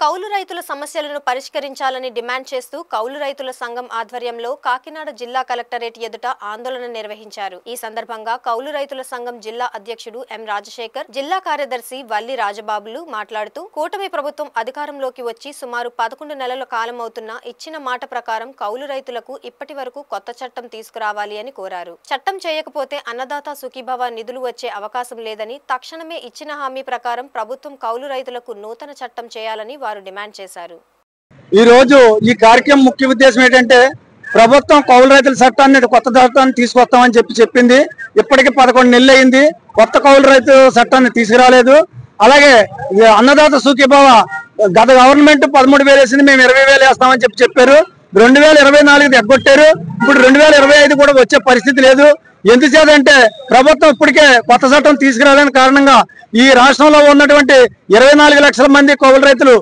కౌలు రైతుల సమస్యలను పరిష్కరించాలని డిమాండ్ చేస్తూ కౌలు రైతుల సంఘం ఆధ్వర్యంలో కాకినాడ జిల్లా కలెక్టరేట్ ఎదుట ఆందోళన నిర్వహించారు। ఈ సందర్భంగా కౌలు రైతుల సంఘం జిల్లా అధ్యక్షుడు ఎం రాజశేఖర్, జిల్లా కార్యదర్శి వల్లి రాజబాబులు మాట్లాడుతూ కూటమి ప్రభుత్వం అధికారంలోకి వచ్చి సుమారు 11 నెలల కాలం అవుతున్నా ఇచ్చిన మాట ప్రకారం కౌలు రైతులకు ఇప్పటివరకు కొత్త చట్టం తీసుకురావాలి అని కోరారు। చట్టం చేయకపోతే అన్నదాత సుఖీభవ నిధులు వచ్చే అవకాశం లేదని, తక్షణమే ఇచ్చిన హామీ ప్రకారం ప్రభుత్వం కౌలు రైతులకు నూతన చట్టం చేయాలని డిమాండ్ చేశారు। ఈ రోజు ఈ కార్యక్రమం ముఖ్య ఉద్దేశం ఏంటంటే ప్రభుత్వం కౌలు రైతుల చట్టాన్ని కొత్త చట్టాన్ని తీసుకొస్తామని చెప్పింది। ఇప్పటికి 11 నెలలు అయింది, కొత్త కౌలు రైతు చట్టాన్ని తీసుకురాలేదు। అలాగే అన్నదాత సుఖీభవ గత గవర్నమెంట్ 13,000 వేసింది, మేము 20,000 వేస్తామని చెప్పారు। 2024 ఎగ్గొట్టారు। ఇప్పుడు 2025 కూడా వచ్చే పరిస్థితి లేదు। ఎందుచేతంటే ప్రభుత్వం ఇప్పటికే కొత్త చట్టం తీసుకురాలని కారణంగా ఈ రాష్ట్రంలో ఉన్నటువంటి 24 లక్షల మంది కౌలు రైతులు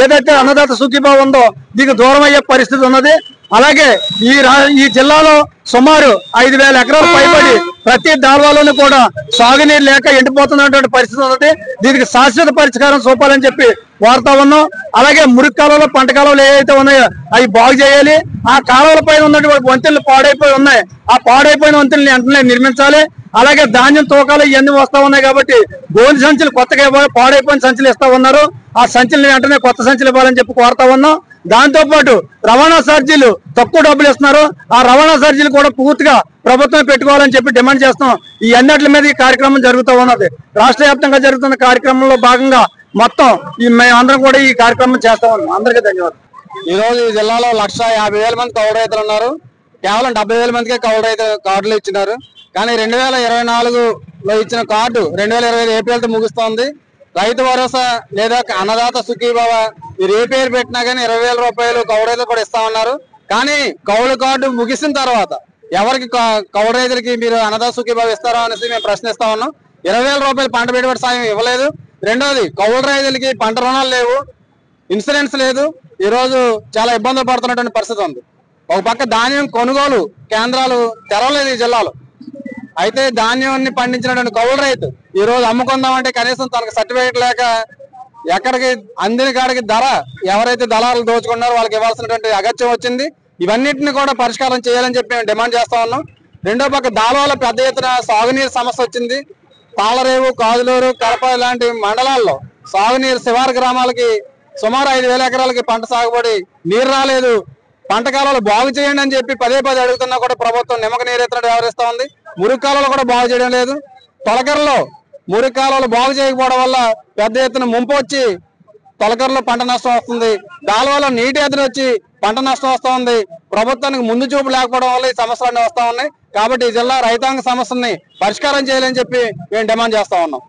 ఏదైతే అన్నదాత సుఖీభావం ఉందో దీనికి దూరం అయ్యే పరిస్థితి ఉన్నది। అలాగే ఈ జిల్లాలో సుమారు 5,000 ఎకరాలు పైబడి ప్రతి దాల్వాలోనూ కూడా సాగునీరు లేక ఎండిపోతున్నటువంటి పరిస్థితి ఉన్నది। దీనికి శాశ్వత పరిష్కారం చూపాలని చెప్పి కోరుతా ఉన్నాం। అలాగే మురికి కాలంలో పంట కాలంలో ఏవైతే ఉన్నాయో అవి బాగు చేయాలి। ఆ కాలువల పైన ఉన్నటువంటి వంతెనలు పాడైపోయి ఉన్నాయి, ఆ పాడైపోయిన వంతెనలు వెంటనే నిర్మించాలి। అలాగే ధాన్యం తూకాలు ఇవన్నీ వస్తా ఉన్నాయి కాబట్టి గోని సంచులు కొత్తగా పాడైపోయిన సంచులు ఇస్తా ఉన్నారు, ఆ సంచులు వెంటనే కొత్త సంచులు ఇవ్వాలని చెప్పి కోరుతా ఉన్నాం। దాంతో పాటు రవాణా ఛార్జీలు తక్కువ డబ్బులు ఇస్తున్నారు, ఆ రవాణా ఛార్జీలు కూడా పూర్తిగా ప్రభుత్వం పెట్టుకోవాలని చెప్పి డిమాండ్ చేస్తాం। ఈ అన్నిటి మీద ఈ కార్యక్రమం జరుగుతూ ఉన్నది। రాష్ట్ర వ్యాప్తంగా జరుగుతున్న కార్యక్రమంలో భాగంగా మొత్తం మేమందరం కూడా ఈ కార్యక్రమం చేస్తా ఉన్నాం। అందరికీ ధన్యవాదాలు। ఈ రోజు ఈ జిల్లాలో 150,000 మంది కౌలు రైతులు ఉన్నారు, కేవలం 70,000 మందికే కౌలు రైతు కార్డులు ఇచ్చినారు। కానీ 2024లో ఇచ్చిన కార్డు 2025 ఏప్రిల్తో ముగుస్తోంది। రైతు భరోసా లేదా అన్నదాత సుఖీభవ మీరు ఏ పేరు పెట్టినా కానీ 20,000 రూపాయలు కౌలు రైతులు కూడా ఇస్తామన్నారు। కానీ కౌలు కార్డు ముగిసిన తర్వాత ఎవరికి కౌలు రైతులకి మీరు అన్నదాత సుఖీభవ ఇస్తారో అనేసి మేము ప్రశ్నిస్తా ఉన్నాం। 20,000 రూపాయలు పంట పెట్టుబడి సాయం ఇవ్వలేదు। రెండోది కౌలు రైతులకి పంట రుణాలు లేవు, ఇన్సూరెన్స్ లేదు। ఈ రోజు చాలా ఇబ్బందులు పడుతున్నటువంటి పరిస్థితి ఉంది। ఒక పక్క ధాన్యం కొనుగోలు కేంద్రాలు తెరవలేదు ఈ జిల్లాలో, అయితే ధాన్యాన్ని పండించినటువంటి కౌలు రైతు ఈ రోజు అమ్ముకుందామంటే కనీసం తనకు సర్టిఫికేట్ లేక ఎక్కడికి అందిన కాడికి ధర ఎవరైతే దళాలు దోచుకున్నారో వాళ్ళకి ఇవ్వాల్సినటువంటి అగత్యం వచ్చింది। ఇవన్నిటిని కూడా పరిష్కారం చేయాలని చెప్పి మేము డిమాండ్ చేస్తా ఉన్నాం। రెండో పక్క దాల్వాలో పెద్ద ఎత్తున సాగునీరు సమస్య వచ్చింది। తాళరేవు, కాదులూరు, కడప లాంటి మండలాల్లో సాగునీరు శివారు గ్రామాలకి సుమారు 5,000 ఎకరాలకి పంట సాగుబడి నీరు రాలేదు। పంట కాలాలు బాగు చేయండి అని చెప్పి పదే అడుగుతున్నా కూడా ప్రభుత్వం నిమ్మక నీరెత్తినట్టు వ్యవహరిస్తా ఉంది। మురికి కాలువలు కూడా బాగు చేయడం లేదు। తొలకరలో మురికి కాలువలు బాగు చేయకపోవడం వల్ల పెద్ద ఎత్తున ముంపు వచ్చి తొలకరలో పంట నష్టం వస్తుంది, దాల్వాలో నీటి ఎదురు వచ్చి పంట నష్టం వస్తూ ఉంది। ప్రభుత్వానికి ముందు చూపు లేకపోవడం వల్ల ఈ సమస్యలన్నీ వస్తూ ఉన్నాయి। కాబట్టి ఈ జిల్లా రైతాంగ సమస్యల్ని పరిష్కారం చేయాలని చెప్పి మేము డిమాండ్ చేస్తా ఉన్నాం।